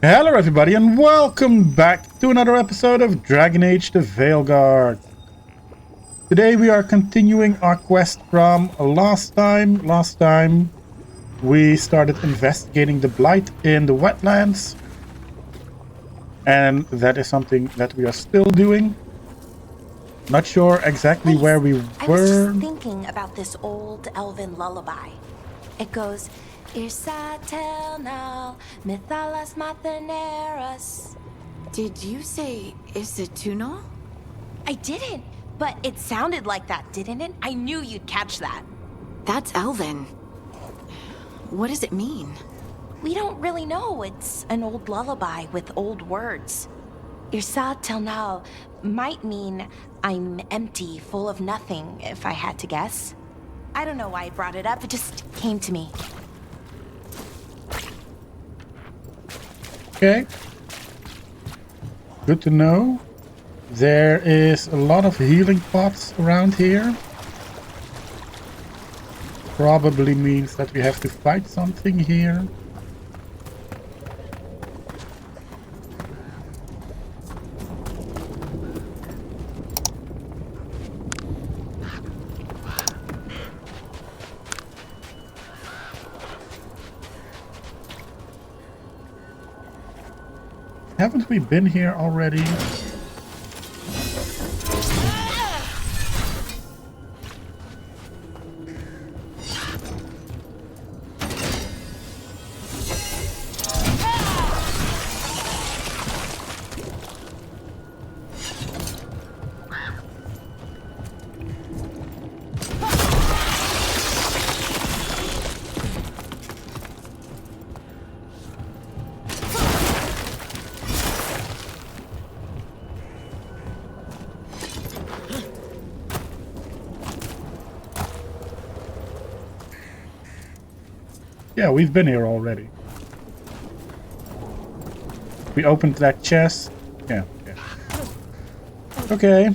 Hello everybody and welcome back to another episode of Dragon Age the Veilguard. Today we are continuing our quest from last time. Last time we started investigating the Blight in the wetlands. And that is something that we are still doing. Not sure exactly where we were. I was just thinking about this old elven lullaby. It goes, Irsatel Mithalas Matheneras. Did you say Isatuno? I didn't, but it sounded like that, didn't it? I knew you'd catch that. That's Elven. What does it mean? We don't really know. It's an old lullaby with old words. Irsatel might mean I'm empty, full of nothing, if I had to guess. I don't know why I brought it up, it just came to me. Okay. Good to know. There is a lot of healing pots around here. Probably means that we have to fight something here. Haven't we been here already? Yeah, we've been here already. We opened that chest. Yeah. Okay.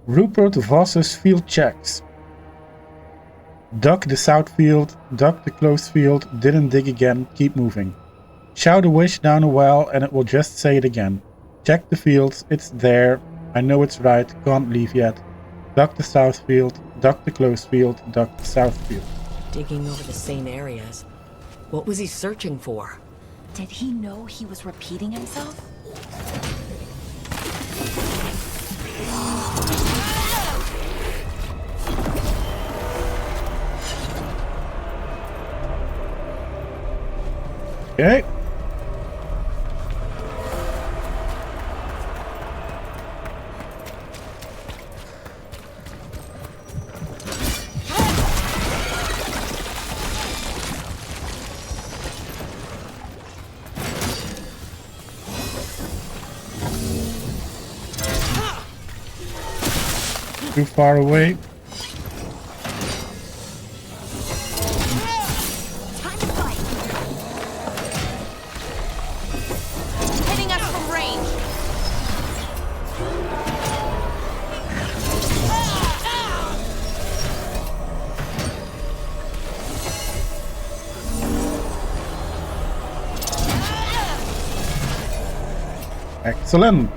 Rupert Voss's field checks. Dug the south field, dug the closed field, didn't dig again, keep moving. Shout a wish down a well and it will just say it again. Check the fields, it's there. I know it's right, can't leave yet. Dug the south field, dug the closed field, dug the south field. Digging over the same areas. What was he searching for? Did he know he was repeating himself? Okay. Too far away. Time to fight. Hitting us from range. Excellent.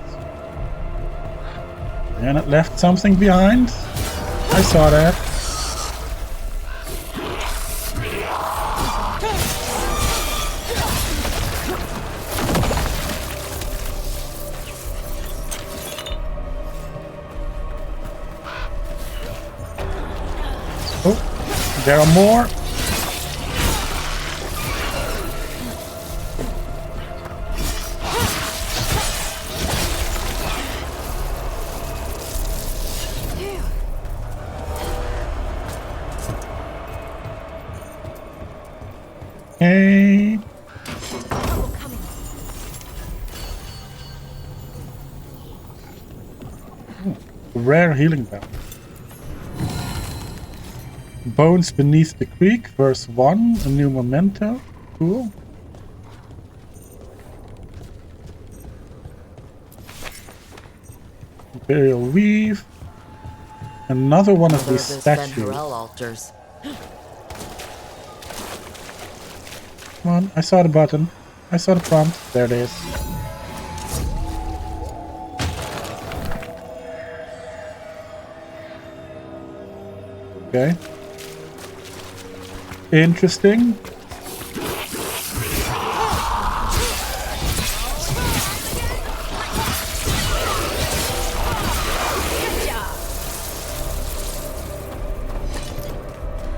And it left something behind. I saw that. Oh, there are more. Hey. Ooh, rare healing bell. Bones Beneath the Creek, verse 1, a new memento. Cool. Imperial Weave. Another one of Another these of those statues. Fenrirel altars. Come on, I saw the button. I saw the prompt. There it is. Okay. Interesting.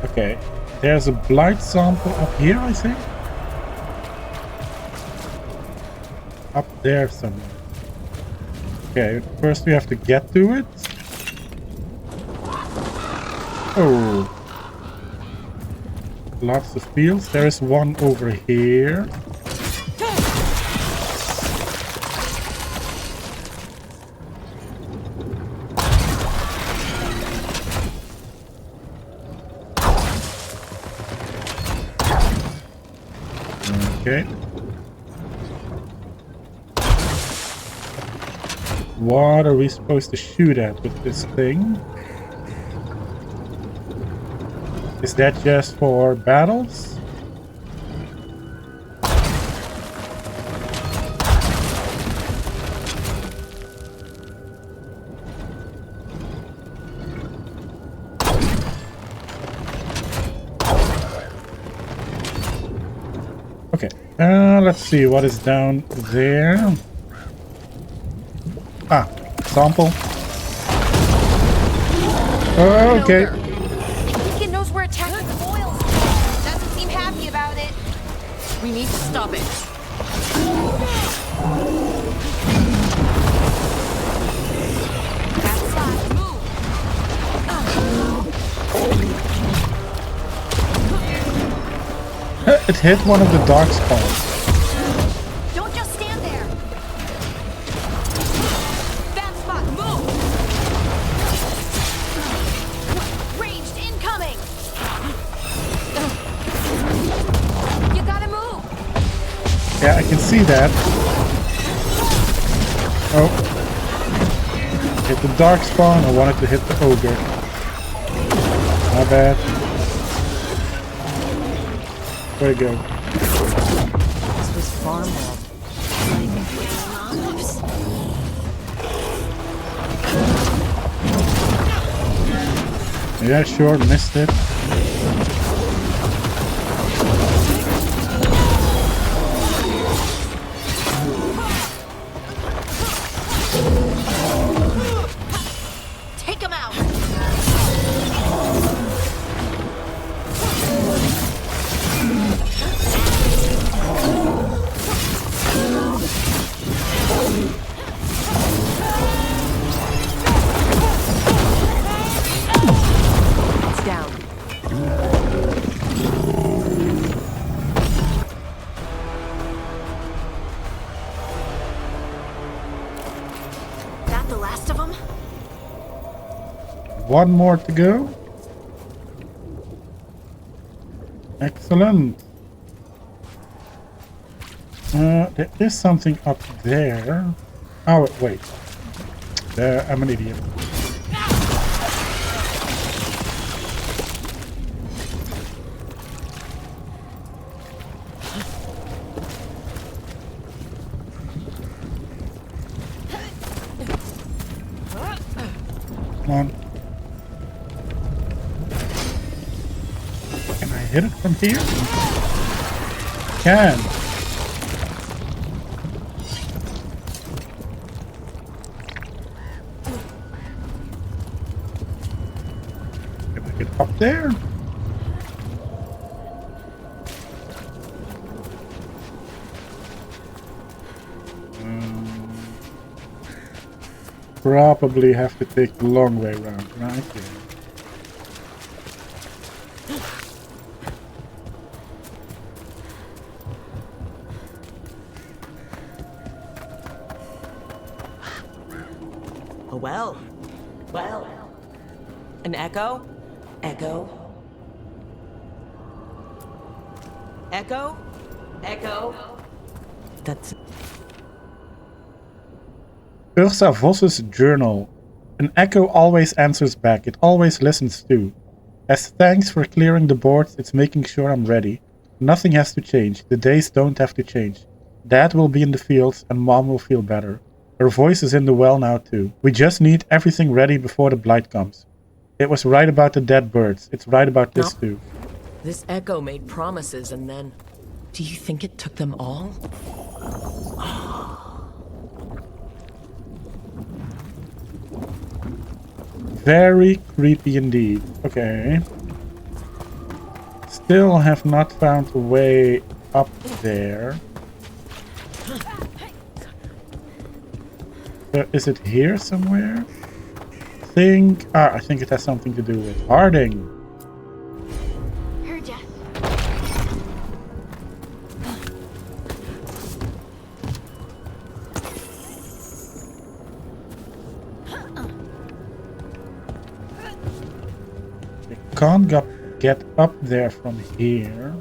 Okay. There's a Blight sample up here, I think. Up there somewhere. Okay, first we have to get to it. Oh. Lots of fields. There is one over here. Okay. What are we supposed to shoot at with this thing? Is that just for battles? Okay, let's see what is down there. Ah, sample. Okay. I think it knows we're attacking the boils. Doesn't seem happy about it. We need to stop it. That's fine. Move. It hit one of the dark spawns. Don't just stand there. That spot. Move. Ranged incoming. You gotta move. Yeah, I can see that. Oh. Hit the dark spawn. I wanted to hit the ogre. My bad. Way to go. This was farmland. Yeah, sure, missed it. Take him out. It's down. That the last of them? One more to go. Excellent. There is something up there. Oh, wait. There, I'm an idiot. Come on. Can I hit it from here? Can. Can I get up there? Probably have to take the long way around, right? Yeah. A well. Well. An echo? Echo? Echo? Echo? That's... Ursa Vos's journal. An echo always answers back. It always listens too. As thanks for clearing the boards, it's making sure I'm ready. Nothing has to change. The days don't have to change. Dad will be in the fields and Mom will feel better. Her voice is in the well now too. We just need everything ready before the Blight comes. It was right about the dead birds. It's right about this too. This echo made promises and then... Do you think it took them all? Very creepy indeed. Okay. Still have not found a way up there. Is it here somewhere? I think it has something to do with Harding. Heard ya. Can't get up there from here.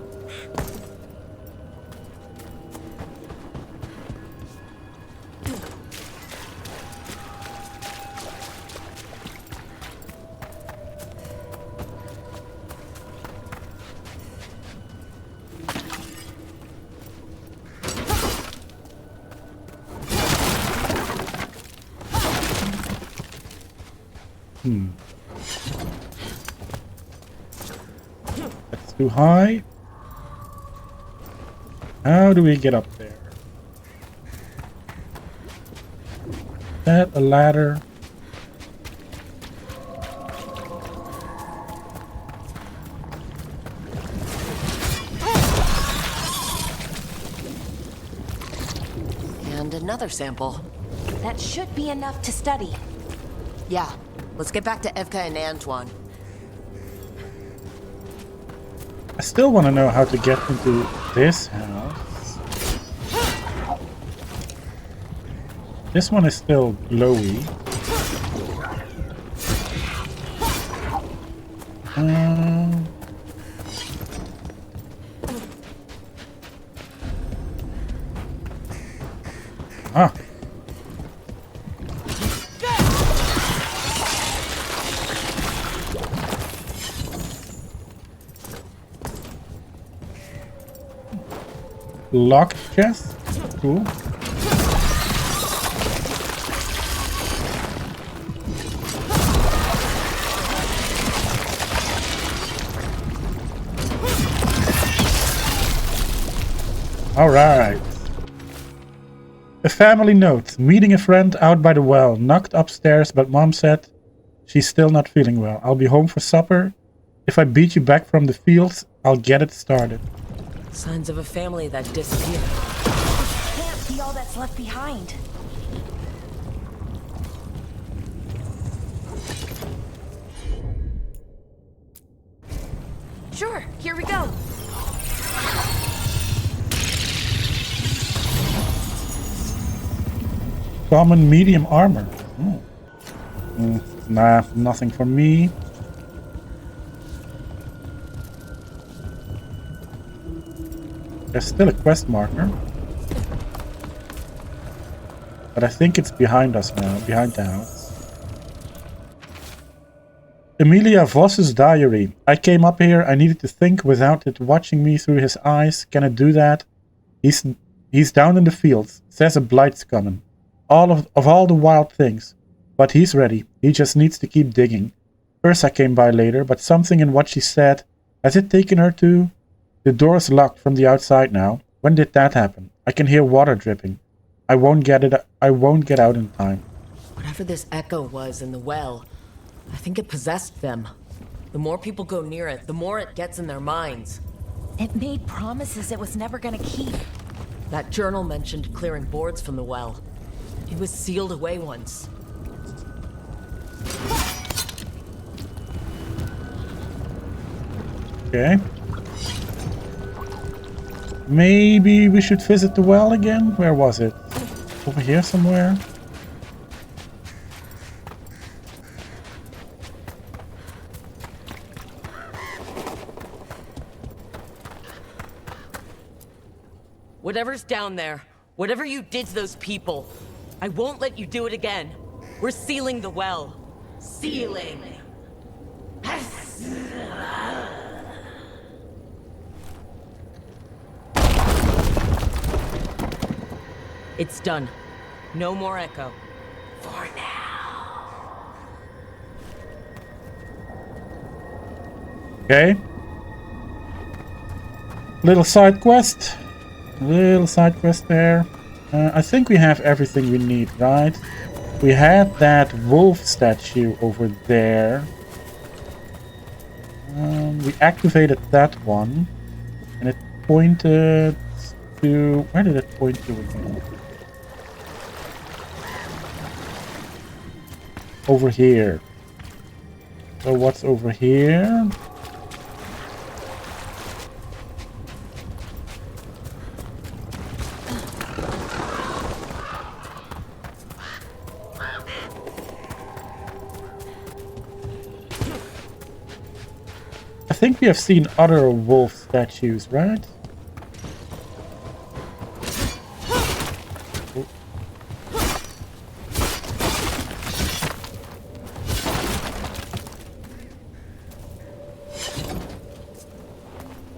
That's too high. How do we get up there? Is that a ladder? And another sample. That should be enough to study. Yeah, let's get back to Evka and Antoine. I still want to know how to get into this house. This one is still glowy. Ah. Locked chest? Cool. Alright. A family note. Meeting a friend out by the well. Knocked upstairs, but Mom said she's still not feeling well. I'll be home for supper. If I beat you back from the fields, I'll get it started. Signs of a family that disappeared. Can't be all that's left behind. Sure, here we go. Common medium armor. Nah, nothing for me. There's still a quest marker. But I think it's behind us now, behind the house. Emilia Voss's diary. I came up here, I needed to think without it watching me through his eyes. Can I do that? He's down in the fields. Says a Blight's coming. Of all the wild things. But he's ready. He just needs to keep digging. Ursa came by later, but something in what she said. Has it taken her to... The door is locked from the outside now. When did that happen? I can hear water dripping. I won't get out in time. Whatever this echo was in the well, I think it possessed them. The more people go near it, the more it gets in their minds. It made promises it was never gonna keep. That journal mentioned clearing boards from the well. It was sealed away once. Okay. Maybe we should visit the well again? Where was it? Over here somewhere? Whatever's down there, whatever you did to those people, I won't let you do it again. We're sealing the well. Ceiling. It's done. No more echo. For now. Okay. Little side quest. Little side quest there. I think we have everything we need, right? We had that wolf statue over there. We activated that one. And it pointed to... Where did it point to again? Over here. So what's over here? I think we have seen other wolf statues, right?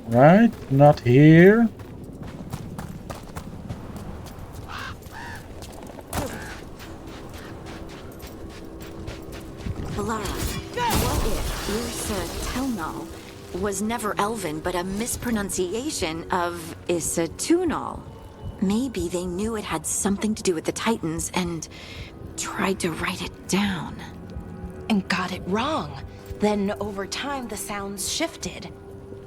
Right, not here. Valara, what if Irsa Telnal was never Elven, but a mispronunciation of Isatunal? Maybe they knew it had something to do with the Titans and tried to write it down. And got it wrong. Then over time the sounds shifted.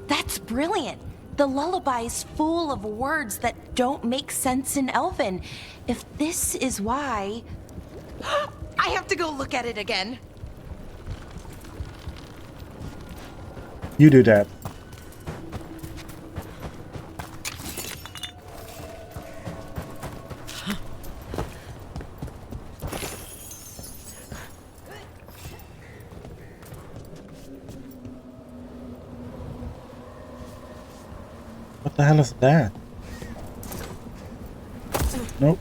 That's brilliant. The lullaby's full of words that don't make sense in Elven. If this is why... I have to go look at it again. You do that. What the hell is that? Nope.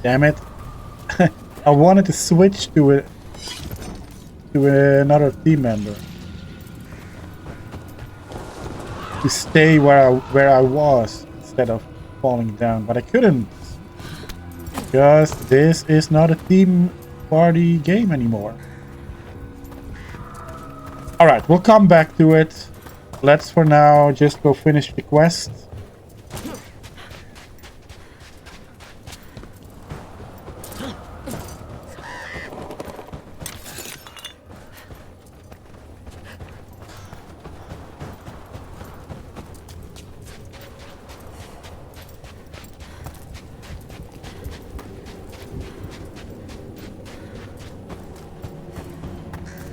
Damn it. I wanted to switch to another team member. To stay where I was instead of falling down, but I couldn't. Because this is not a team party game anymore. Alright, we'll come back to it. Let's for now just go finish the quest.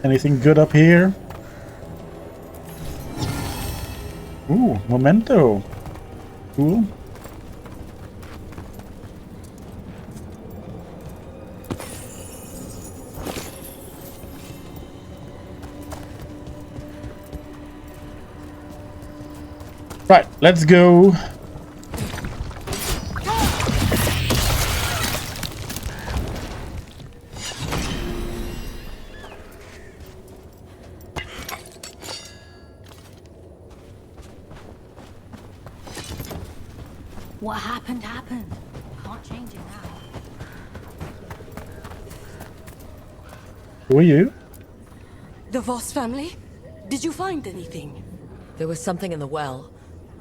Anything good up here? Ooh, memento. Cool. Right, let's go. What happened, happened. Can't change it now. Who are you? The Voss family? Did you find anything? There was something in the well.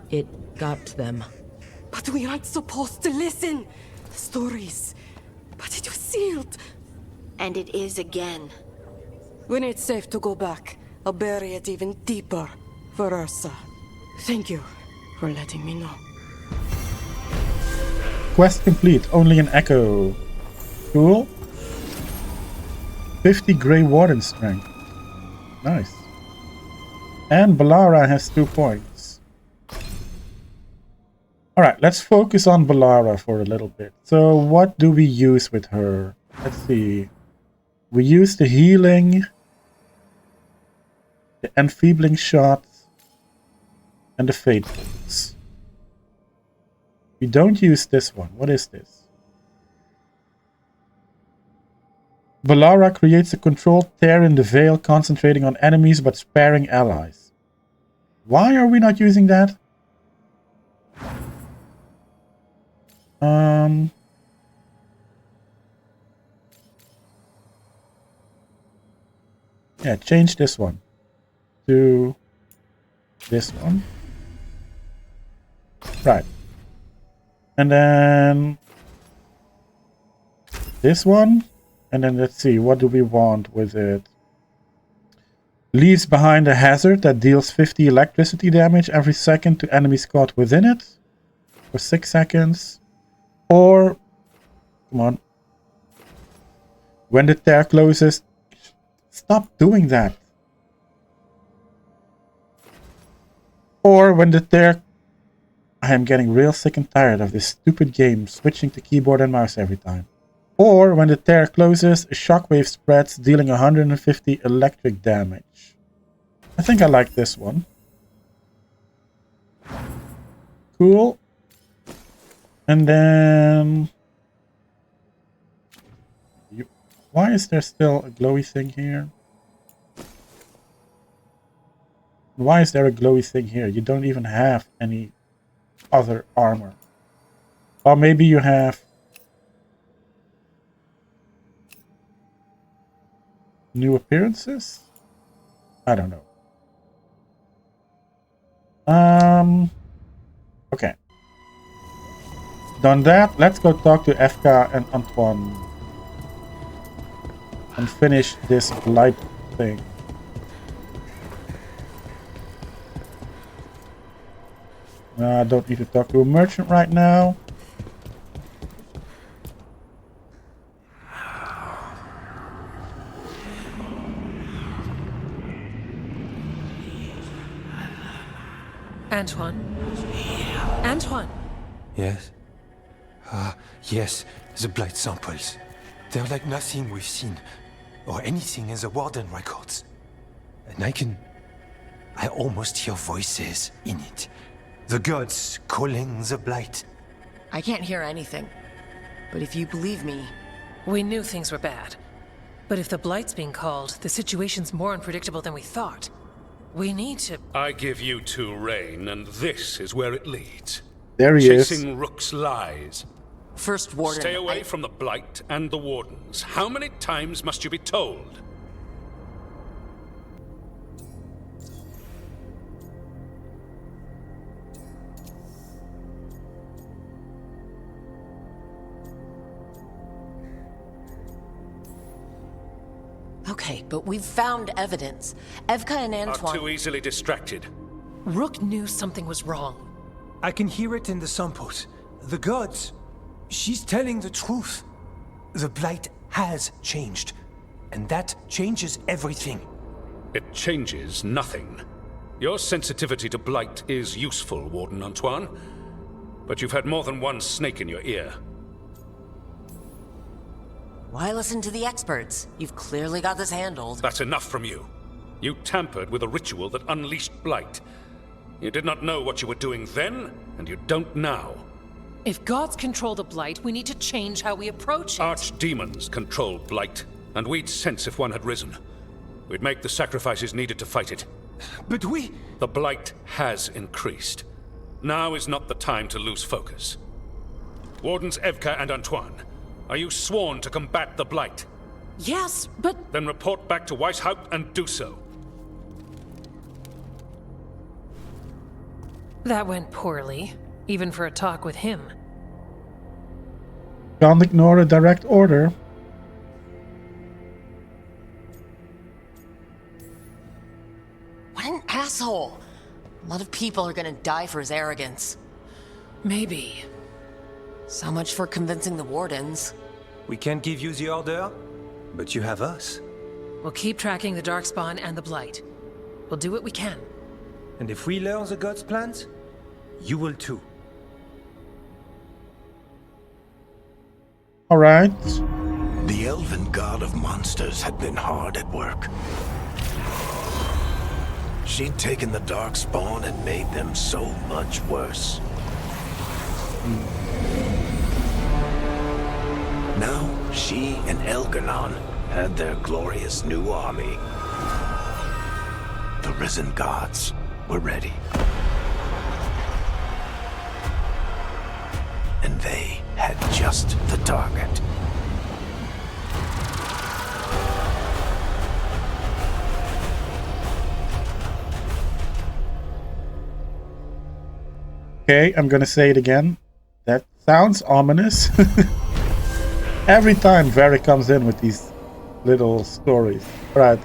It got to them. But we aren't supposed to listen. The stories. But it was sealed. And it is again. When it's safe to go back, I'll bury it even deeper for Ursa. Thank you for letting me know. Quest complete, only an echo. Cool. 50 Grey Warden strength. Nice. And Valara has 2 points. Alright, let's focus on Valara for a little bit. So what do we use with her? Let's see. We use the healing, the enfeebling shot, and the faithfuls. We don't use this one. What is this? Valara creates a controlled tear in the veil, concentrating on enemies but sparing allies. Why are we not using that? Yeah, change this one to this one. Right. And then this one. And then let's see, what do we want with it? Leaves behind a hazard that deals 50 electricity damage every second to enemies caught within it for 6 seconds. Or, come on. When the tear closes, stop doing that. Or when the tear... I am getting real sick and tired of this stupid game, switching to keyboard and mouse every time. Or when the tear closes, a shockwave spreads, dealing 150 electric damage. I think I like this one. Cool. And then... Why is there still a glowy thing here? Why is there a glowy thing here? You don't even have any other armor. Or maybe you have... new appearances? I don't know. Okay. Done that. Let's go talk to Efka and Antoine. And finish this Blight thing. I don't need to talk to a merchant right now. Antoine? Antoine! Yes? Yes, the Blight samples. They're like nothing we've seen, or anything in the Warden records. And I almost hear voices in it. The gods calling the Blight. I can't hear anything. But if you believe me... We knew things were bad. But if the Blight's being called, the situation's more unpredictable than we thought. We need to... I give you two reign, and this is where it leads. There he is. Chasing Rook's lies. First, Warden... Stay away from the Blight and the Wardens. How many times must you be told? Okay, but we've found evidence. Evka and Antoine... Are too easily distracted. Rook knew something was wrong. I can hear it in the samples. The gods. She's telling the truth. The Blight has changed. And that changes everything. It changes nothing. Your sensitivity to Blight is useful, Warden Antoine. But you've had more than one snake in your ear. Why listen to the experts? You've clearly got this handled. That's enough from you. You tampered with a ritual that unleashed Blight. You did not know what you were doing then, and you don't now. If gods control the Blight, we need to change how we approach it. Archdemons control Blight, and we'd sense if one had risen. We'd make the sacrifices needed to fight it. But we... The Blight has increased. Now is not the time to lose focus. Wardens Evka and Antoine, are you sworn to combat the Blight? Yes, but... Then report back to Weishaupt and do so. That went poorly, even for a talk with him. Can't ignore a direct order. What an asshole! A lot of people are gonna die for his arrogance. Maybe. So much for convincing the Wardens. We can't give you the order, but you have us. We'll keep tracking the Darkspawn and the Blight. We'll do what we can. And if we learn the gods' plans, you will too. All right. The elven god of monsters had been hard at work. She'd taken the Darkspawn and made them so much worse. Now, she and Elgar'nan had their glorious new army. The risen gods were ready. And they had just the target. Okay, I'm gonna say it again. That sounds ominous. Every time Varric comes in with these little stories. Right.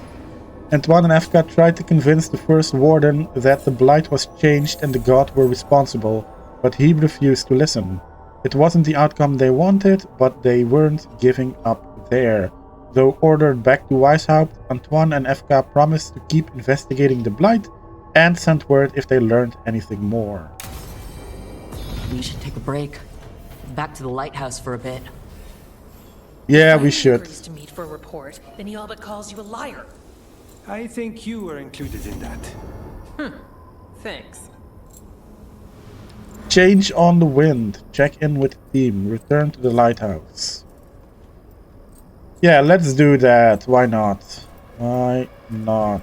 Antoine and Efka tried to convince the first warden that the Blight was changed and the gods were responsible, but he refused to listen. It wasn't the outcome they wanted, but they weren't giving up there. Though ordered back to Weishaupt, Antoine and Efka promised to keep investigating the Blight and sent word if they learned anything more. We should take a break. Back to the lighthouse for a bit. Yeah, we Finally should. agrees to meet for a report, then he all but calls you a liar. I think you were included in that. Thanks. Change on the wind. Check in with the team. Return to the lighthouse. Yeah, let's do that. Why not? Why not?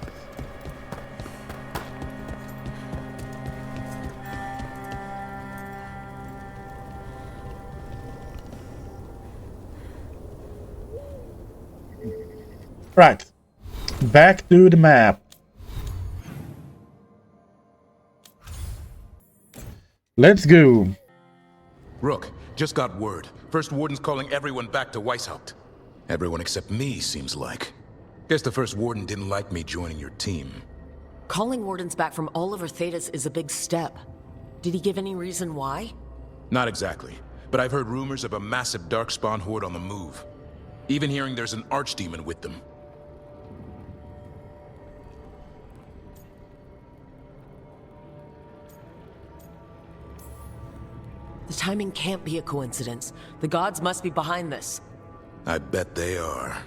Right. Back to the map. Let's go. Rook, just got word. First Warden's calling everyone back to Weishaupt. Everyone except me, seems like. Guess the First Warden didn't like me joining your team. Calling wardens back from all over Thedas is a big step. Did he give any reason why? Not exactly, but I've heard rumors of a massive Darkspawn horde on the move. Even hearing there's an archdemon with them. The timing can't be a coincidence. The gods must be behind this. I bet they are.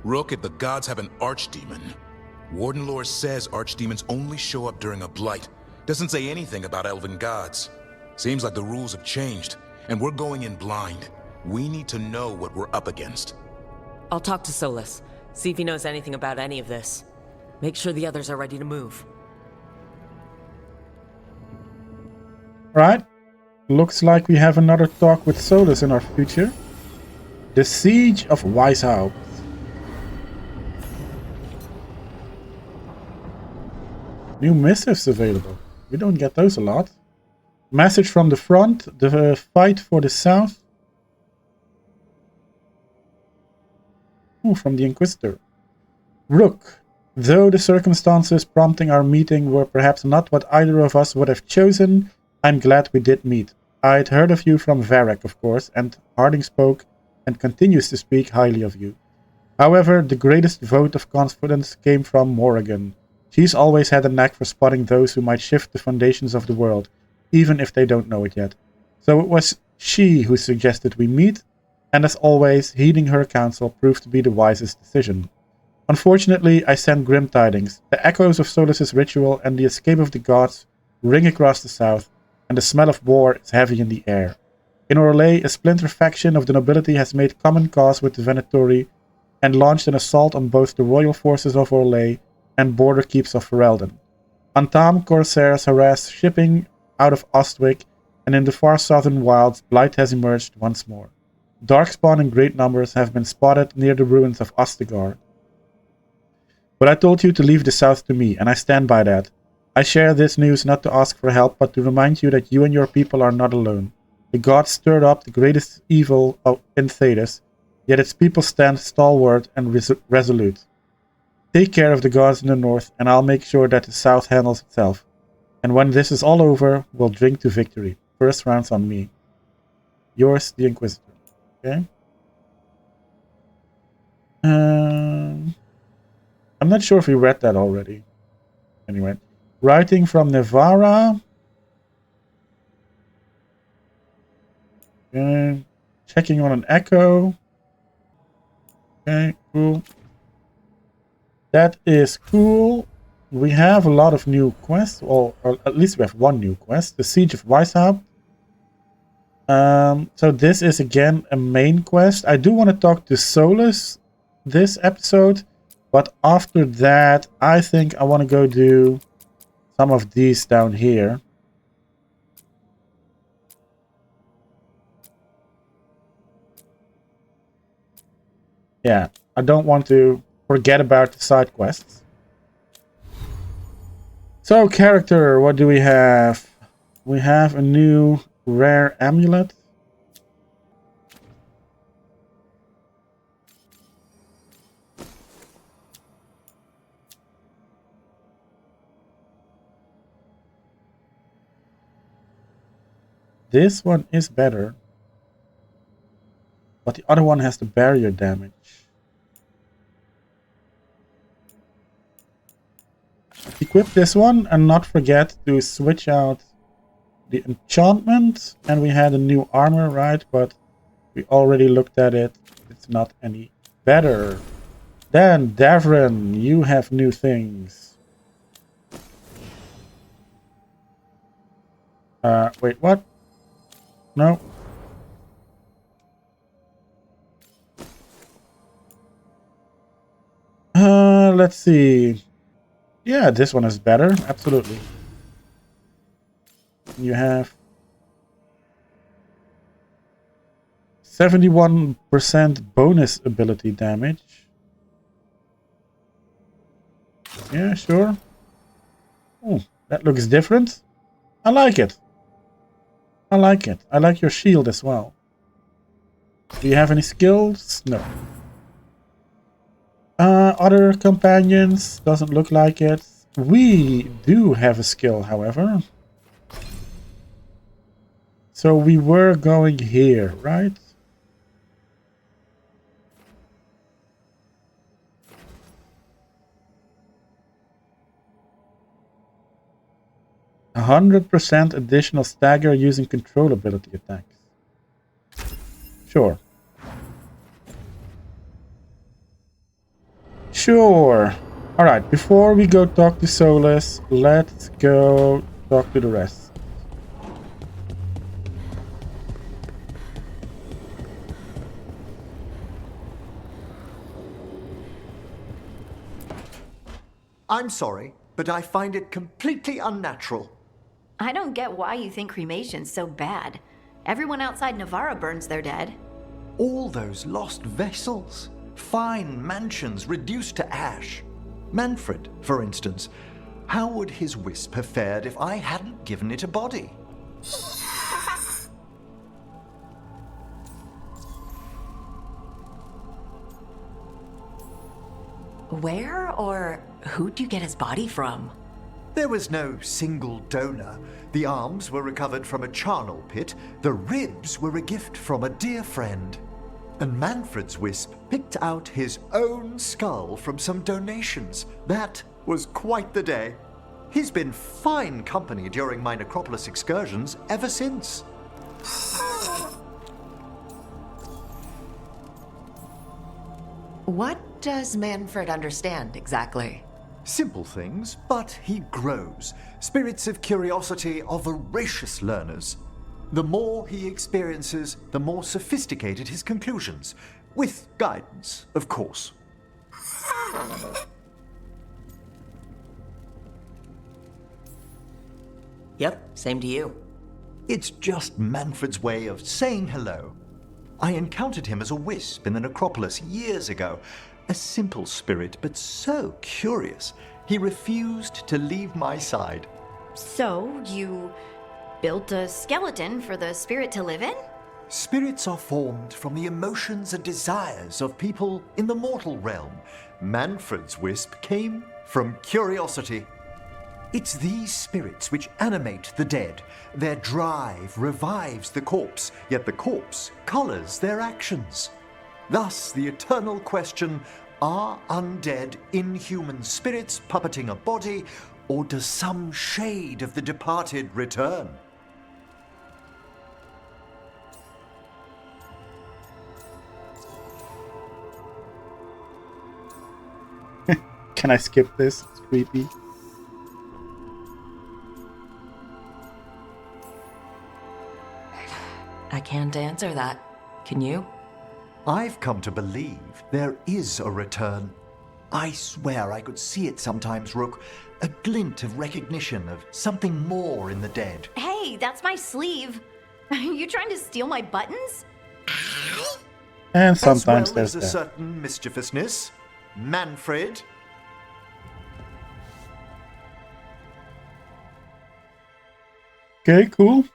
Rook, if the gods have an archdemon, Warden lore says archdemons only show up during a blight. Doesn't say anything about elven gods. Seems like the rules have changed, and we're going in blind. We need to know what we're up against. I'll talk to Solas, see if he knows anything about any of this. Make sure the others are ready to move. Right. Looks like we have another talk with Solas in our future. The Siege of Weishaupt. New missives available. We don't get those a lot. Message from the front. The fight for the south. Oh, from the Inquisitor. Rook. Though the circumstances prompting our meeting were perhaps not what either of us would have chosen, I'm glad we did meet. I'd heard of you from Varric, of course, and Harding spoke and continues to speak highly of you. However, the greatest vote of confidence came from Morrigan. She's always had a knack for spotting those who might shift the foundations of the world, even if they don't know it yet. So it was she who suggested we meet, and as always, heeding her counsel proved to be the wisest decision. Unfortunately, I sent grim tidings. The echoes of Solas' ritual and the escape of the gods ring across the south, and the smell of war is heavy in the air. In Orlais, a splinter faction of the nobility has made common cause with the Venatori and launched an assault on both the royal forces of Orlais and border keeps of Ferelden. Antam corsairs harass shipping out of Ostwick, and in the far southern wilds, Blight has emerged once more. Darkspawn in great numbers have been spotted near the ruins of Ostegard. But I told you to leave the south to me, and I stand by that. I share this news not to ask for help, but to remind you that you and your people are not alone. The gods stirred up the greatest evil in Thedas, yet its people stand stalwart and resolute. Take care of the gods in the north, and I'll make sure that the south handles itself. And when this is all over, we'll drink to victory. First round's on me. Yours, the Inquisitor. Okay? I'm not sure if we read that already. Anyway. Writing from Nevara. Okay. Checking on an echo. Okay, cool. That is cool. We have a lot of new quests, or at least we have one new quest, the Siege of Weishaupt. So this is again a main quest. I do want to talk to Solas this episode, but after that, I think I want to go do some of these down here. Yeah, I don't want to forget about the side quests. So, character, what do we have? We have a new rare amulet. This one is better, but the other one has the barrier damage. Equip this one and not forget to switch out the enchantment. And we had a new armor, right? But we already looked at it. It's not any better. Then, Davrin, you have new things. Wait, what? No. Let's see. Yeah, this one is better. Absolutely. You have 71% bonus ability damage. Yeah, sure. Oh, that looks different. I like it. I like it. I like your shield as well. Do you have any skills? No. Other companions, doesn't look like it. We do have a skill, however. So we were going here, right? A 100% additional stagger using control ability attacks. Sure. Sure. Alright, before we go talk to Solas, let's go talk to the rest. I'm sorry, but I find it completely unnatural. I don't get why you think cremation's so bad. Everyone outside Navarra burns their dead. All those lost vessels. Fine mansions reduced to ash. Manfred, for instance. How would his wisp have fared if I hadn't given it a body? Where or who'd you get his body from? There was no single donor. The arms were recovered from a charnel pit. The ribs were a gift from a dear friend. And Manfred's wisp picked out his own skull from some donations. That was quite the day. He's been fine company during my necropolis excursions ever since. What does Manfred understand exactly? Simple things, but he grows. Spirits of curiosity are voracious learners. The more he experiences, the more sophisticated his conclusions. With guidance, of course. Yep, same to you. It's just Manfred's way of saying hello. I encountered him as a wisp in the necropolis years ago. A simple spirit, but so curious. He refused to leave my side. So, you built a skeleton for the spirit to live in? Spirits are formed from the emotions and desires of people in the mortal realm. Manfred's wisp came from curiosity. It's these spirits which animate the dead. Their drive revives the corpse, yet the corpse colors their actions. Thus, the eternal question, are undead, inhuman spirits puppeting a body, or does some shade of the departed return? Can I skip this? It's creepy. I can't answer that. Can you? I've come to believe there is a return. I swear I could see it sometimes, Rook. A glint of recognition of something more in the dead. Hey, that's my sleeve. Are you trying to steal my buttons? And sometimes as well as there's a that. certain mischievousness. Manfred. Okay, cool.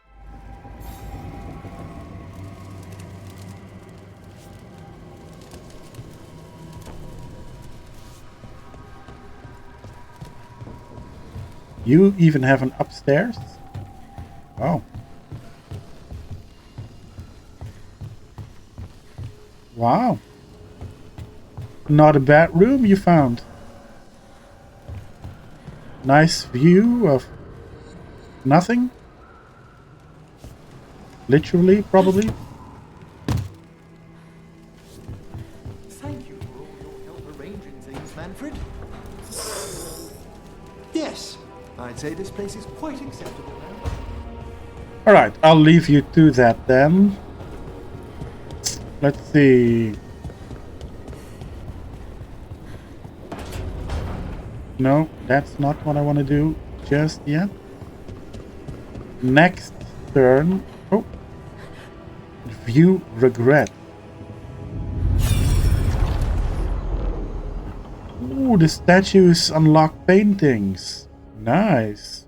You even have an upstairs? Wow. Wow. Not a bad room you found. Nice view of nothing. Literally, probably. Thank you for all your help arranging things, Manfred. Yes, I'd say this place is quite acceptable now. Alright, I'll leave you to that then. Let's see. No, that's not what I want to do just yet. Next turn. Oh. View regret. Ooh, the statues unlock paintings. Nice.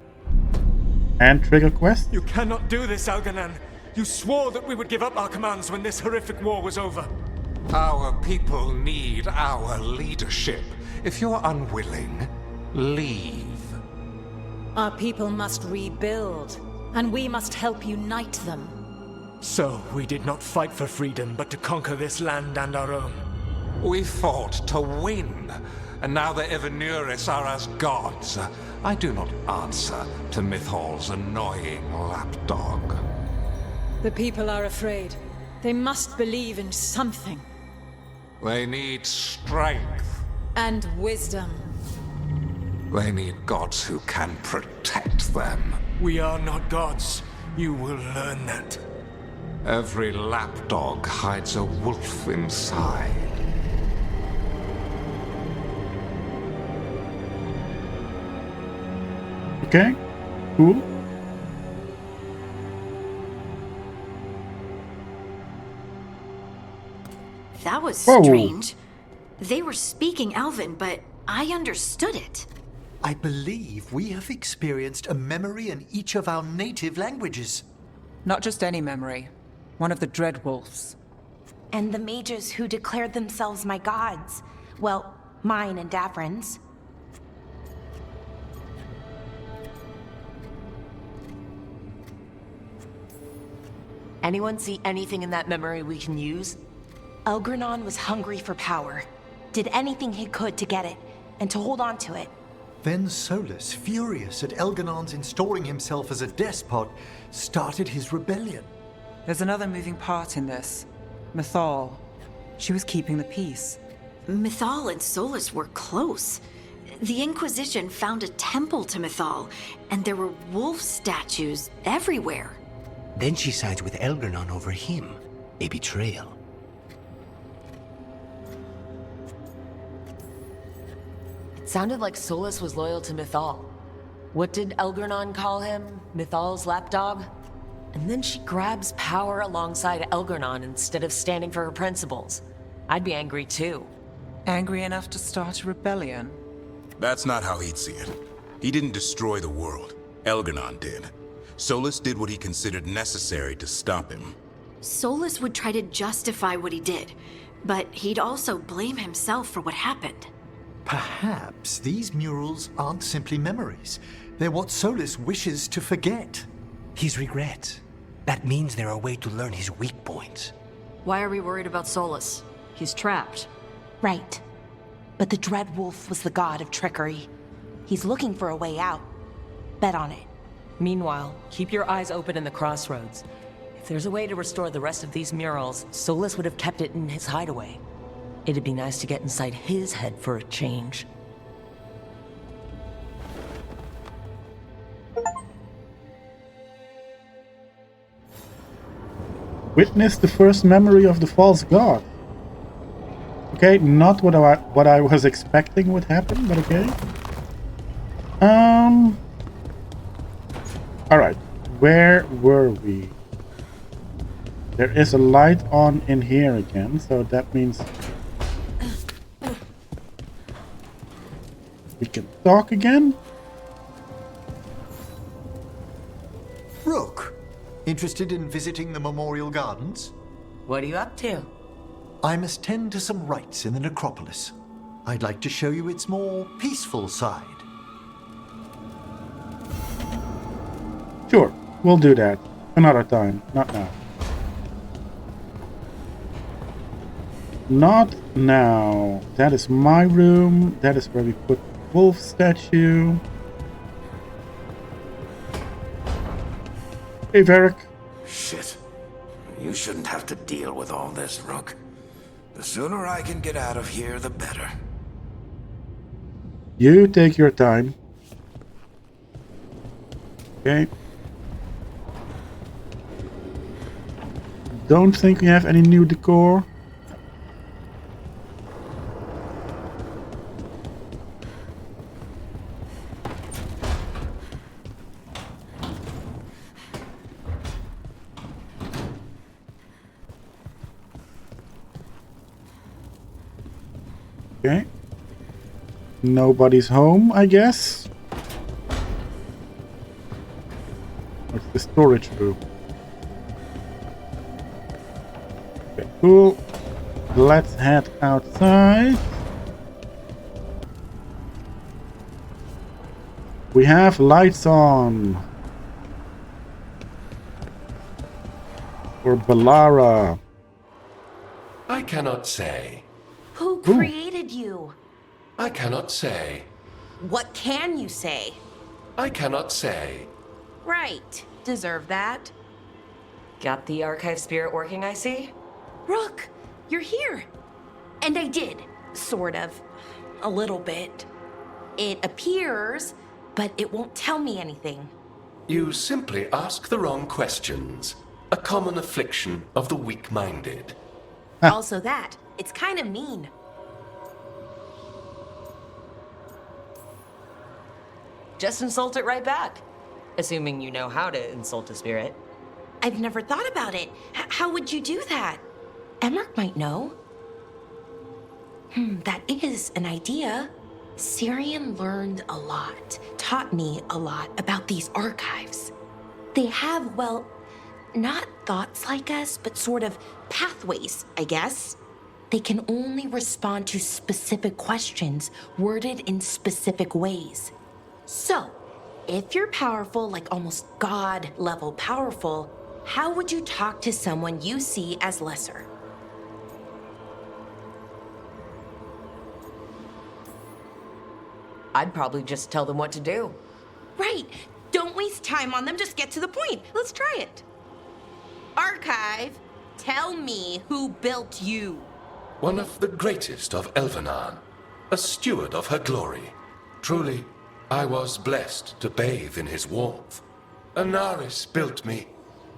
And trigger quest. You cannot do this, Algernon. You swore that we would give up our commands when this horrific war was over. Our people need our leadership. If you're unwilling, leave. Our people must rebuild, and we must help unite them. So, we did not fight for freedom, but to conquer this land and our own. We fought to win, and now the Evenuris are as gods. I do not answer to Mythal's annoying lapdog. The people are afraid. They must believe in something. They need strength. And wisdom. They need gods who can protect them. We are not gods. You will learn that. Every lapdog hides a wolf inside. Okay, cool. That was Whoa. strange. They were speaking Elven, but I understood it. I believe we have experienced a memory in each of our native languages. Not just any memory. One of the Dread Wolves. And the mages who declared themselves my gods. Well, mine and Davrin's. Anyone see anything in that memory we can use? Elgernon was hungry for power. Did anything he could to get it, and to hold on to it. Then Solas, furious at Elganon's installing himself as a despot, started his rebellion. There's another moving part in this. Mythal. She was keeping the peace. Mythal and Solas were close. The Inquisition found a temple to Mythal, and there were wolf statues everywhere. Then she sides with Elgernon over him. A betrayal. It sounded like Solas was loyal to Mythal. What did Elgernon call him? Mythal's lapdog? And then she grabs power alongside Elgernon instead of standing for her principles. I'd be angry too. Angry enough to start a rebellion? That's not how he'd see it. He didn't destroy the world. Elgernon did. Solas did what he considered necessary to stop him. Solas would try to justify what he did, but he'd also blame himself for what happened. Perhaps these murals aren't simply memories. They're what Solas wishes to forget. His regrets. That means they're a way to learn his weak points. Why are we worried about Solas? He's trapped. Right. But the Dread Wolf was the god of trickery. He's looking for a way out. Bet on it. Meanwhile, keep your eyes open in the crossroads. If there's a way to restore the rest of these murals, Solas would have kept it in his hideaway. It'd be nice to get inside his head for a change. Witness the first memory of the false god. Okay, not what I was expecting would happen, but okay. Alright, where were we? There is a light on in here again, so that means we can talk again. Rook, interested in visiting the Memorial Gardens? What are you up to? I must tend to some rites in the necropolis. I'd like to show you its more peaceful side. Sure, we'll do that. Another time, not now. Not now. That is my room. That is where we put the wolf statue. Hey, Varric. Shit. You shouldn't have to deal with all this, Rook. The sooner I can get out of here, the better. You take your time. Okay. Don't think we have any new decor. Okay. Nobody's home, I guess. What's the storage room? Okay, cool. Let's head outside. We have lights on. For Balara. I cannot say. Who created you? I cannot say. What can you say? I cannot say. Right. Deserve that. Got the archive spirit working, I see? Rook, you're here. And I did. Sort of. A little bit. It appears, but it won't tell me anything. You simply ask the wrong questions. A common affliction of the weak-minded. Also that. It's kind of mean. Just insult it right back. Assuming you know how to insult a spirit. I've never thought about it. How would you do that? Emmerich might know. That is an idea. Syrian learned a lot, taught me a lot about these archives. They have, well, not thoughts like us, but sort of pathways, I guess. They can only respond to specific questions worded in specific ways. So, if you're powerful, like almost God-level powerful, how would you talk to someone you see as lesser? I'd probably just tell them what to do. Right. Don't waste time on them, just get to the point. Let's try it. Archive, tell me who built you. One of the greatest of Elvenar, a steward of her glory. Truly, I was blessed to bathe in his warmth. Anaris built me,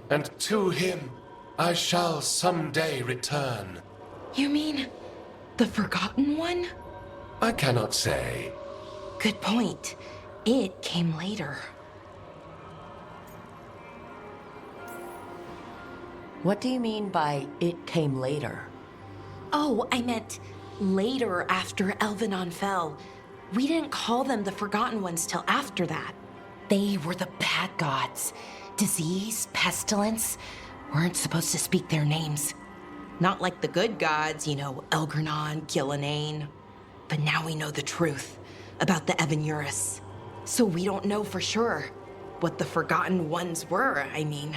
and to him I shall someday return. You mean the Forgotten One? I cannot say. Good point. It came later. What do you mean by it came later? Oh, I meant later after Elvenar fell. We didn't call them the Forgotten Ones till after that. They were the bad gods. Disease, pestilence, weren't supposed to speak their names. Not like the good gods, you know, Elgurnon, Gillenane. But now we know the truth about the Evanuris. So we don't know for sure what the Forgotten Ones were, I mean.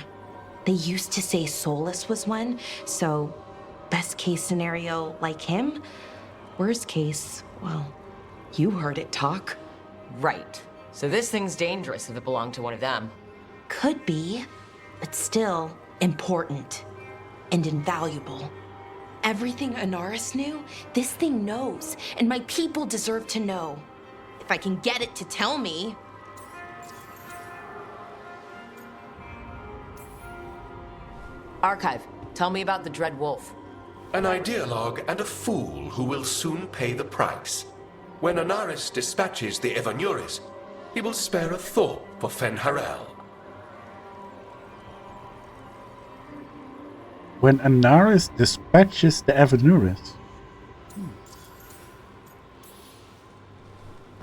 They used to say Solas was one, so best case scenario like him. Worst case, well, you heard it talk. Right. So this thing's dangerous if it belonged to one of them. Could be, but still important and invaluable. Everything Anaris knew, this thing knows, and my people deserve to know. If I can get it to tell me. Archive, tell me about the Dread Wolf. An ideologue and a fool who will soon pay the price. When Anaris dispatches the Evanuris, he will spare a thought for Fen'Harel. When Anaris dispatches the Evanuris.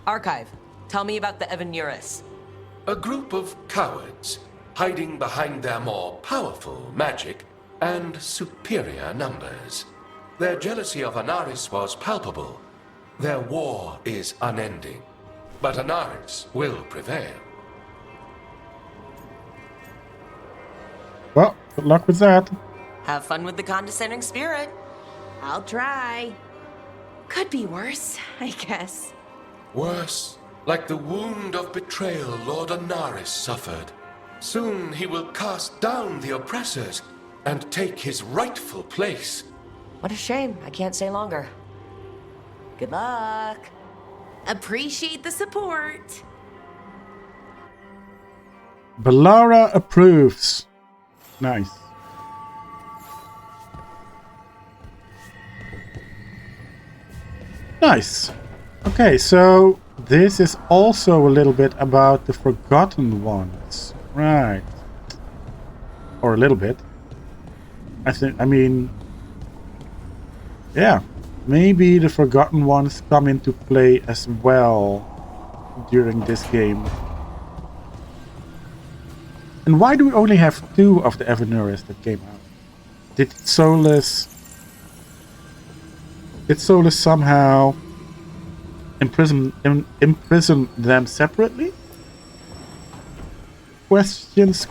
Archive, tell me about the Evanuris. A group of cowards, hiding behind their more powerful magic and superior numbers. Their jealousy of Anaris was palpable. Their war is unending. But Anaris will prevail. Well, good luck with that. Have fun with the condescending spirit. I'll try. Could be worse, I guess. Worse, like the wound of betrayal Lord Anaris suffered. Soon he will cast down the oppressors and take his rightful place. What a shame. I can't stay longer. Good luck. Appreciate the support. Balara approves. Nice. Nice. Okay, so this is also a little bit about the Forgotten Ones. Right. Or a little bit. I mean... Yeah. Maybe the Forgotten Ones come into play as well during this game. And why do we only have 2 of the Evanuris that came out? Did Solas somehow imprison them separately? Questions.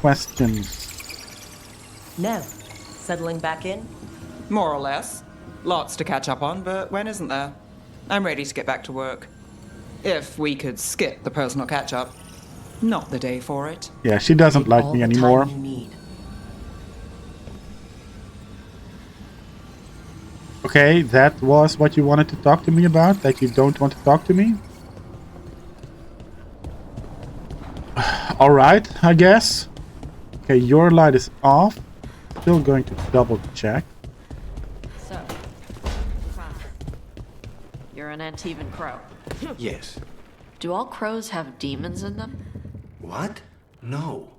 No. Settling back in? More or less. Lots to catch up on, but when isn't there? I'm ready to get back to work. If we could skip the personal catch-up. Not the day for it. Yeah, she doesn't like me anymore. Okay, that was what you wanted to talk to me about? That you don't want to talk to me? Alright, I guess. Okay, your light is off. Still going to double check. So, you're an Antivan crow. Yes. Do all crows have demons in them? What? No.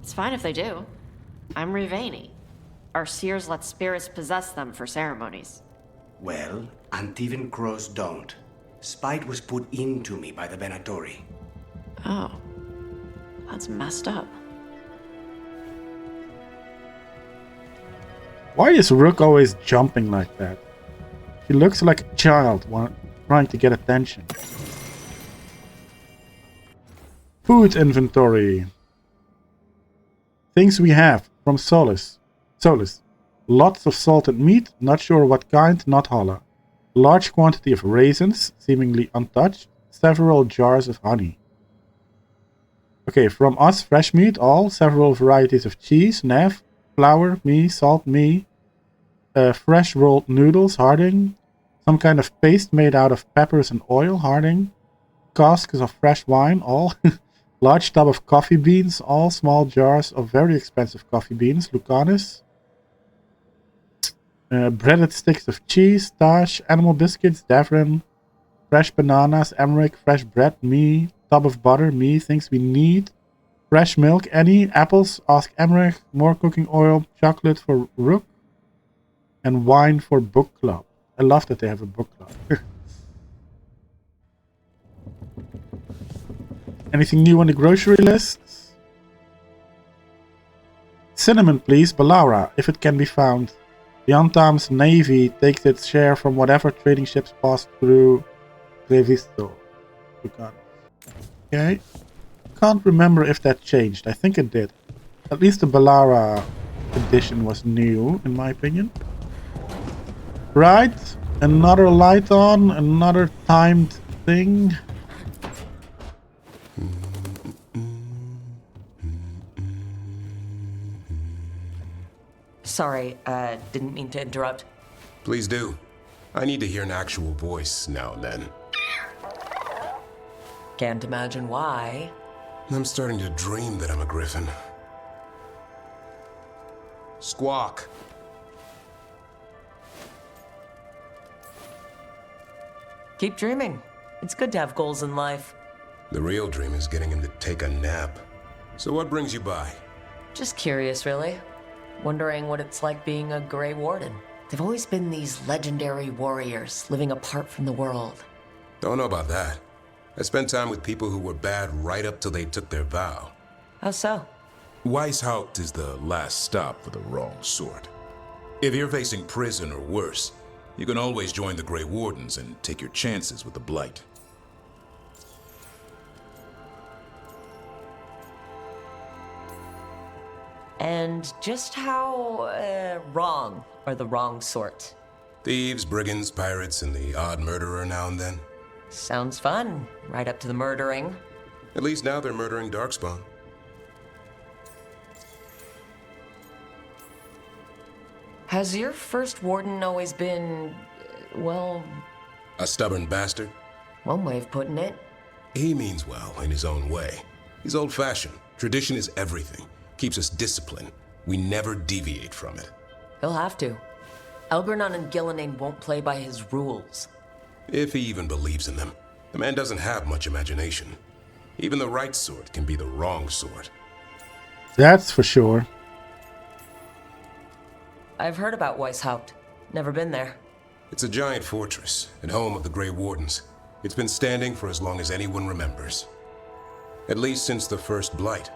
It's fine if they do. I'm Rivani. Our seers let spirits possess them for ceremonies. Well, Antivan crows don't. Spite was put into me by the Venatori. Oh. That's messed up. Why is Rook always jumping like that? He looks like a child trying to get attention. Food inventory. Things we have from Solas. Lots of salted meat, not sure what kind, not holla. Large quantity of raisins, seemingly untouched. Several jars of honey. Okay, from us, fresh meat, all. Several varieties of cheese, nev. Flour, me, salt, me. Fresh rolled noodles, Harding. Some kind of paste made out of peppers and oil, Harding. Casks of fresh wine, all. Large tub of coffee beans, all. Small jars of very expensive coffee beans, Lucanus. Breaded sticks of cheese, Tash. Animal biscuits, Davrin. Fresh bananas, Emmerich. Fresh bread, me. Tub of butter, me. Things we need. Fresh milk, any. Apples, ask Emmerich. More cooking oil, chocolate for Rook. And wine for book club. I love that they have a book club. Anything new on the grocery lists? Cinnamon, please. Balara, if it can be found. Yantam's navy takes its share from whatever trading ships pass through Trevisto. Okay. Can't remember if that changed. I think it did. At least the Balara edition was new, in my opinion. Right. Another light on. Another timed thing. Sorry, didn't mean to interrupt. Please do. I need to hear an actual voice now and then. Can't imagine why. I'm starting to dream that I'm a griffin. Squawk. Keep dreaming. It's good to have goals in life. The real dream is getting him to take a nap. So what brings you by? Just curious, really. Wondering what it's like being a Grey Warden. They've always been these legendary warriors living apart from the world. Don't know about that. I spent time with people who were bad right up till they took their vow. How so? Weishaupt is the last stop for the wrong sort. If you're facing prison or worse, you can always join the Grey Wardens and take your chances with the Blight. And just how wrong are the wrong sort? Thieves, brigands, pirates, and the odd murderer now and then. Sounds fun. Right up to the murdering. At least now they're murdering Darkspawn. Has your first warden always been, well... A stubborn bastard? One way of putting it. He means well in his own way. He's old-fashioned. Tradition is everything. Keeps us disciplined. We never deviate from it. He'll have to. Elgernon and Gillenane won't play by his rules. If he even believes in them. The man doesn't have much imagination. Even the right sort can be the wrong sort. That's for sure. I've heard about Weishaupt. Never been there. It's a giant fortress and home of the Grey Wardens. It's been standing for as long as anyone remembers. At least since the first Blight.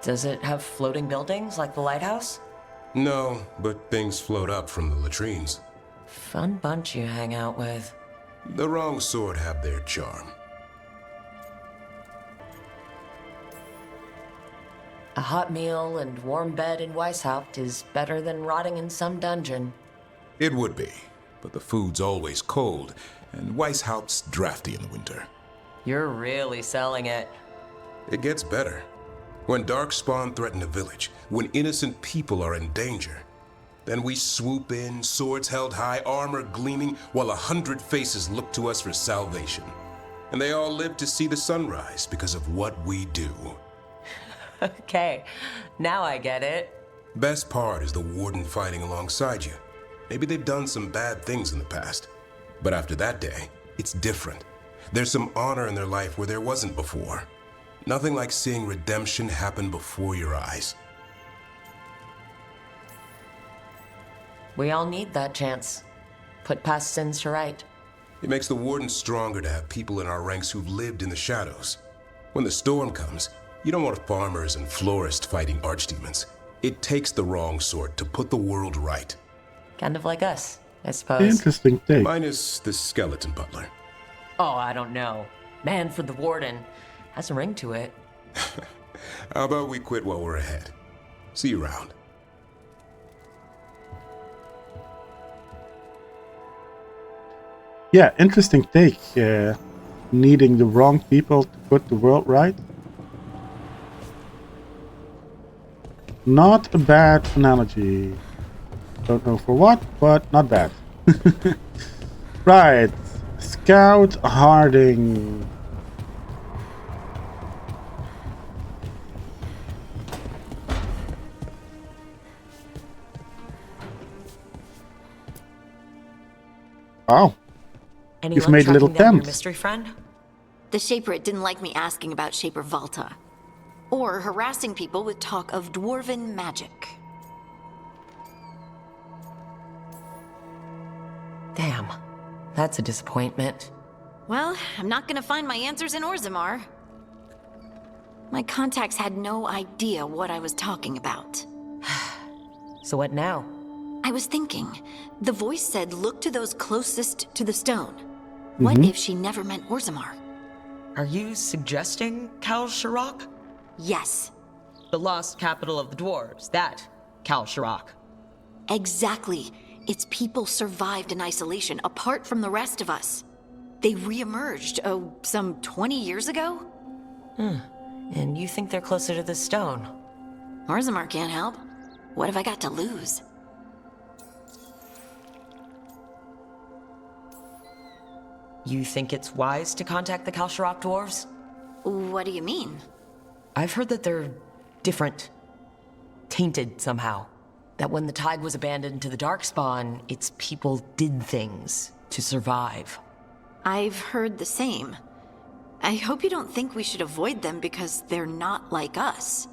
Does it have floating buildings like the lighthouse? No, but things float up from the latrines. Fun bunch you hang out with. The wrong sort have their charm. A hot meal and warm bed in Weishaupt is better than rotting in some dungeon. It would be, but the food's always cold, and Weishaupt's drafty in the winter. You're really selling it. It gets better. When Darkspawn threaten a village, when innocent people are in danger, then we swoop in, swords held high, armor gleaming, while 100 faces look to us for salvation. And they all live to see the sunrise because of what we do. Okay, now I get it. Best part is the Warden fighting alongside you. Maybe they've done some bad things in the past. But after that day, it's different. There's some honor in their life where there wasn't before. Nothing like seeing redemption happen before your eyes. We all need that chance. Put past sins to right. It makes the Warden stronger to have people in our ranks who've lived in the shadows. When the storm comes, you don't want farmers and florists fighting archdemons. It takes the wrong sort to put the world right. Kind of like us, I suppose. Interesting take. Minus the skeleton butler. Oh, I don't know. Man for the Warden. Has a ring to it. How about we quit while we're ahead? See you around. Yeah, interesting take. Needing the wrong people to put the world right. Not a bad analogy. Don't know for what, but not bad. Right. Scout Harding. Oh. Any You've luck made a little tracking down your tent. Mystery friend? The Shaper didn't like me asking about Shaper Valta. Or harassing people with talk of dwarven magic. Damn. That's a disappointment. Well, I'm not gonna find my answers in Orzammar. My contacts had no idea what I was talking about. So what now? I was thinking. The voice said look to those closest to the stone. What if she never meant Orzammar? Are you suggesting Kal Sharok? Yes. The lost capital of the dwarves, that Kal Sharok. Exactly. Its people survived in isolation, apart from the rest of us. They re-emerged, some 20 years ago? And you think they're closer to the stone? Orzammar can't help. What have I got to lose? You think it's wise to contact the Kal Sharok dwarves? What do you mean? I've heard that they're different. Tainted somehow. That when the tide was abandoned to the Darkspawn, its people did things to survive. I've heard the same. I hope you don't think we should avoid them because they're not like us.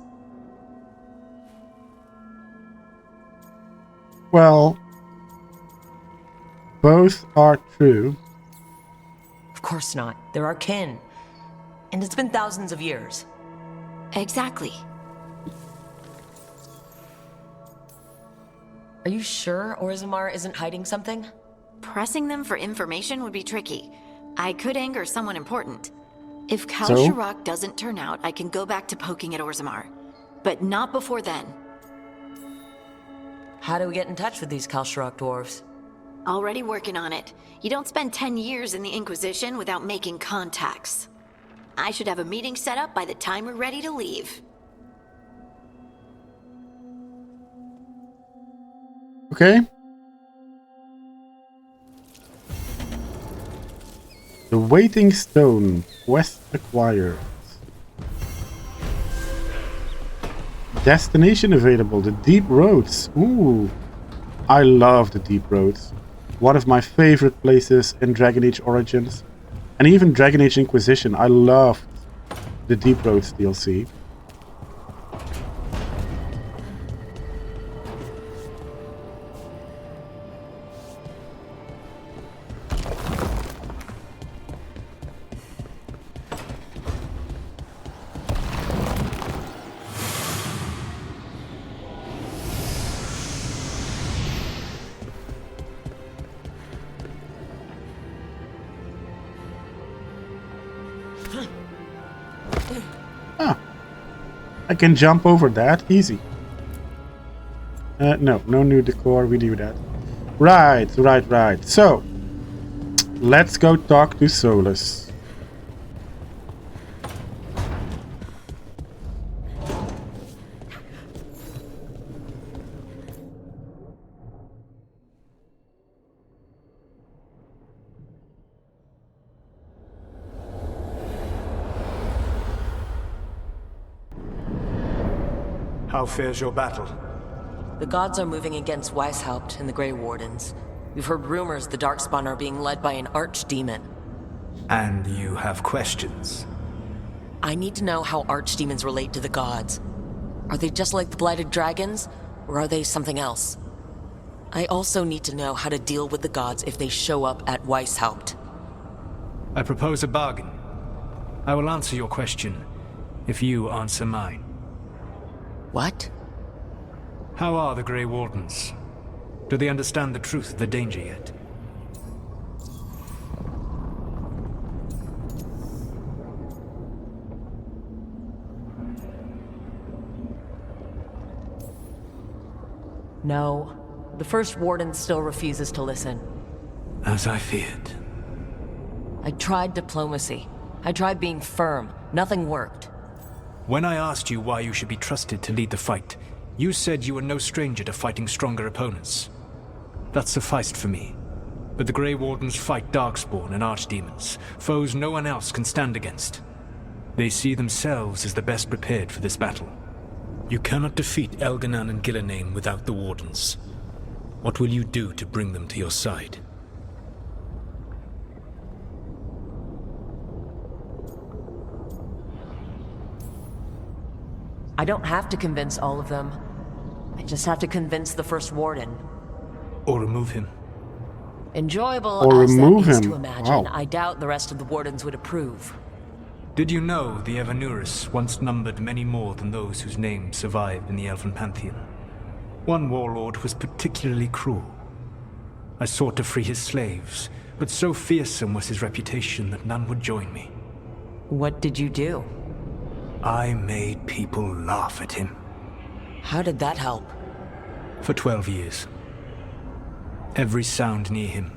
Well, both are true. Of course not. They're our kin. And it's been thousands of years. Exactly. Are you sure Orzammar isn't hiding something? Pressing them for information would be tricky. I could anger someone important. If Kal So? Shirak doesn't turn out, I can go back to poking at Orzammar. But not before then. How do we get in touch with these Kal Shirak dwarves? Already working on it. You don't spend 10 years in the Inquisition without making contacts. I should have a meeting set up by the time we're ready to leave. Okay. The Waiting Stone. Quest acquired. Destination available. The Deep Roads. Ooh. I love the Deep Roads. One of my favorite places in Dragon Age Origins. And even Dragon Age Inquisition. I loved the Deep Roads DLC. I can jump over that, easy. No new decor, we do that. Right. So, let's go talk to Solas. How fares your battle? The gods are moving against Weishaupt and the Grey Wardens. We've heard rumors the Darkspawn are being led by an archdemon. And you have questions? I need to know how archdemons relate to the gods. Are they just like the blighted dragons, or are they something else? I also need to know how to deal with the gods if they show up at Weishaupt. I propose a bargain. I will answer your question if you answer mine. What? How are the Grey Wardens? Do they understand the truth of the danger yet? No. The First Warden still refuses to listen. As I feared. I tried diplomacy. I tried being firm. Nothing worked. When I asked you why you should be trusted to lead the fight, you said you were no stranger to fighting stronger opponents. That sufficed for me. But the Grey Wardens fight Darkspawn and Archdemons, foes no one else can stand against. They see themselves as the best prepared for this battle. You cannot defeat Elganan and Gillenane without the Wardens. What will you do to bring them to your side? I don't have to convince all of them. I just have to convince the First Warden. Or remove him. Enjoyable Or as remove that is him. to imagine, Wow. I doubt the rest of the Wardens would approve. Did you know the Evanuris once numbered many more than those whose names survive in the Elven Pantheon? One warlord was particularly cruel. I sought to free his slaves, but so fearsome was his reputation that none would join me. What did you do? I made people laugh at him. How did that help? For 12 years. Every sound near him,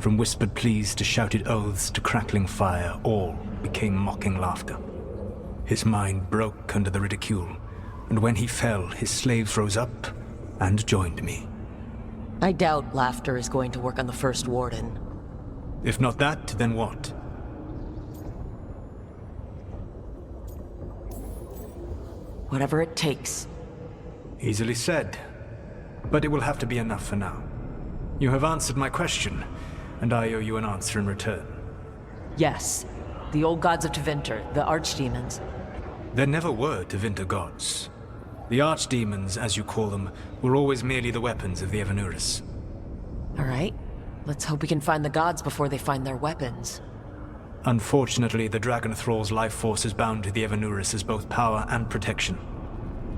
from whispered pleas to shouted oaths to crackling fire, all became mocking laughter. His mind broke under the ridicule, and when he fell, his slaves rose up and joined me. I doubt laughter is going to work on the First Warden. If not that, then what? Whatever it takes. Easily said, but it will have to be enough for now. You have answered my question, and I owe you an answer in return. Yes. The old gods of Tevinter, the archdemons. There never were Tevinter gods. The archdemons, as you call them, were always merely the weapons of the Evanuris. Alright. Let's hope we can find the gods before they find their weapons. Unfortunately, the Dragon Thrall's life force is bound to the Evanuris as both power and protection.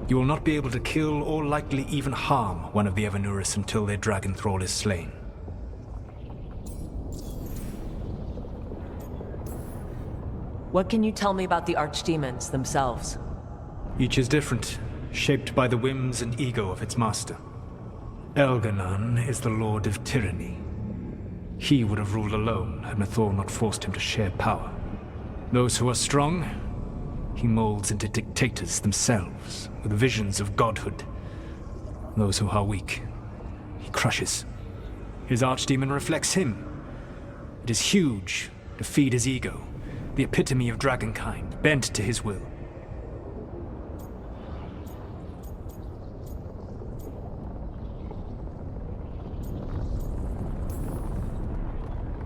You will not be able to kill or likely even harm one of the Evanuris until their Dragon Thrall is slain. What can you tell me about the archdemons themselves? Each is different, shaped by the whims and ego of its master. Elganon is the Lord of Tyranny. He would have ruled alone had Mythal not forced him to share power. Those who are strong, he molds into dictators themselves, with visions of godhood. Those who are weak, he crushes. His archdemon reflects him. It is huge, to feed his ego, the epitome of dragonkind, bent to his will.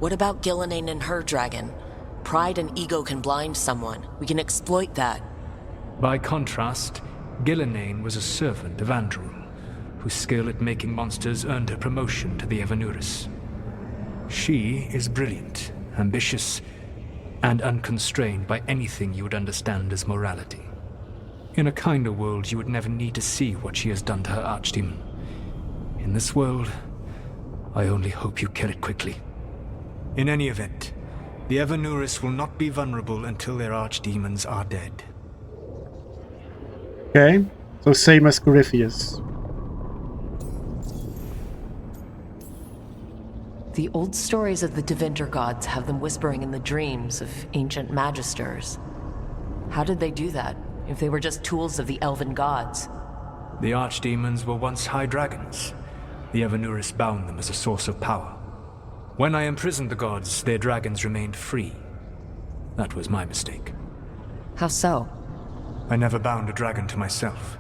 What about Gillenane and her dragon? Pride and ego can blind someone. We can exploit that. By contrast, Gillenane was a servant of Andrul, whose skill at making monsters earned her promotion to the Evanuris. She is brilliant, ambitious, and unconstrained by anything you would understand as morality. In a kinder world, you would never need to see what she has done to her archdemon. In this world, I only hope you kill it quickly. In any event, the Evanuris will not be vulnerable until their archdemons are dead. Okay, so same as Corypheus. The old stories of the Tevinter gods have them whispering in the dreams of ancient magisters. How did they do that, if they were just tools of the elven gods? The archdemons were once high dragons. The Evanuris bound them as a source of power. When I imprisoned the gods, their dragons remained free. That was my mistake. How so? I never bound a dragon to myself,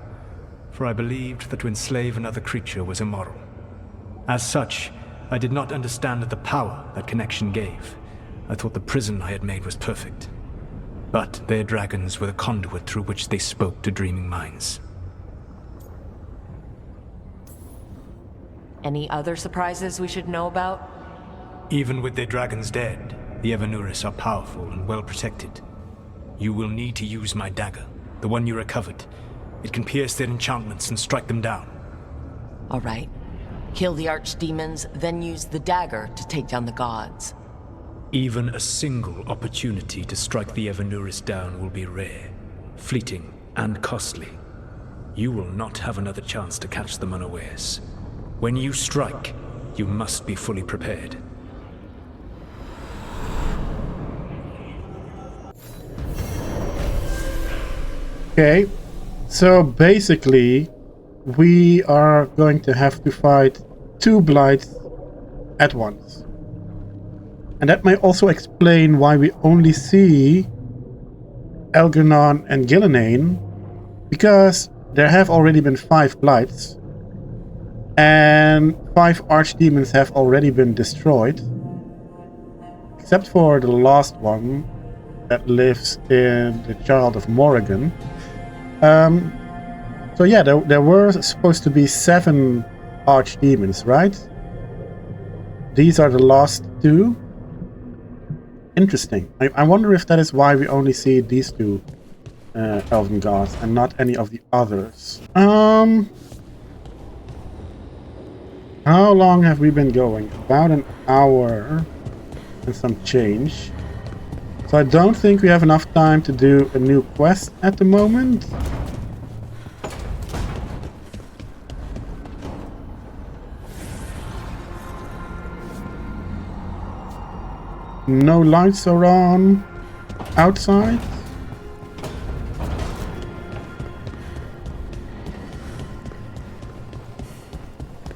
for I believed that to enslave another creature was immoral. As such, I did not understand the power that connection gave. I thought the prison I had made was perfect. But their dragons were the conduit through which they spoke to dreaming minds. Any other surprises we should know about? Even with their dragons dead, the Evanuris are powerful and well protected. You will need to use my dagger, the one you recovered. It can pierce their enchantments and strike them down. All right. Kill the archdemons, then use the dagger to take down the gods. Even a single opportunity to strike the Evanuris down will be rare, fleeting, and costly. You will not have another chance to catch them unawares. When you strike, you must be fully prepared. Okay, so basically we are going to have to fight 2 Blights at once. And that may also explain why we only see Elganon and Gillenane, because there have already been 5 Blights and 5 archdemons have already been destroyed, except for the last one that lives in the Child of Morrigan. So yeah, there were supposed to be 7 archdemons, right? These are the last 2. Interesting. I wonder if that is why we only see these 2 elven gods and not any of the others. How long have we been going? About an hour and some change. So I don't think we have enough time to do a new quest at the moment. No lights are on outside.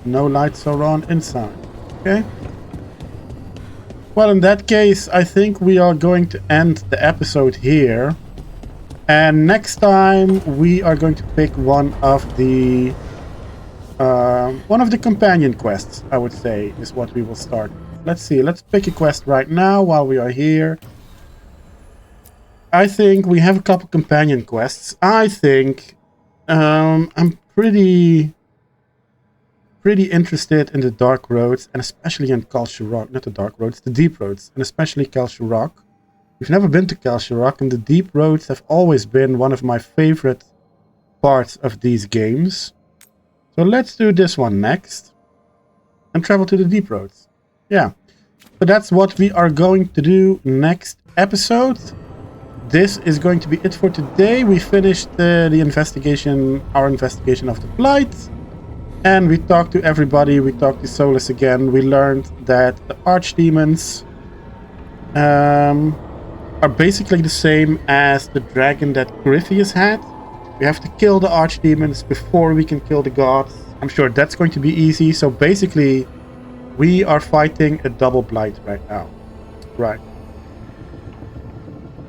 No lights are on inside. Okay. Well, in that case, I think we are going to end the episode here. And next time we are going to pick one of the companion quests, I would say, is what we will start. Let's see. Let's pick a quest right now while we are here. I think we have a couple companion quests. I think I'm pretty interested in the Dark Roads, and especially in Calcium Rock. Not the Dark Roads, the Deep Roads, and especially Calcium Rock. We've never been to Calcium Rock, and the Deep Roads have always been one of my favorite parts of these games. So let's do this one next and travel to the Deep Roads. Yeah, so that's what we are going to do next episode. This is going to be it for today. We finished the investigation, our investigation of the Blight. And we talked to everybody. We talked to Solas again. We learned that the archdemons are basically the same as the dragon that Corypheus had. We have to kill the archdemons before we can kill the gods. I'm sure that's going to be easy. So basically, we are fighting a double Blight right now. Right.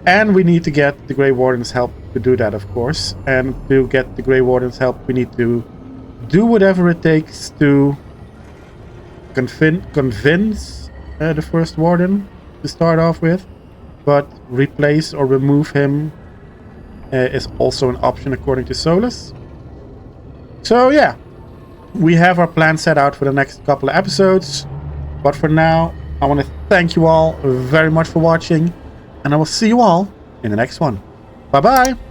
And we need to get the Grey Warden's help to do that, of course. And to get the Grey Warden's help, we need to do whatever it takes to convince the first Warden to start off with. But replace or remove him is also an option according to Solas. So yeah, we have our plan set out for the next couple of episodes. But for now, I want to thank you all very much for watching. And I will see you all in the next one. Bye-bye.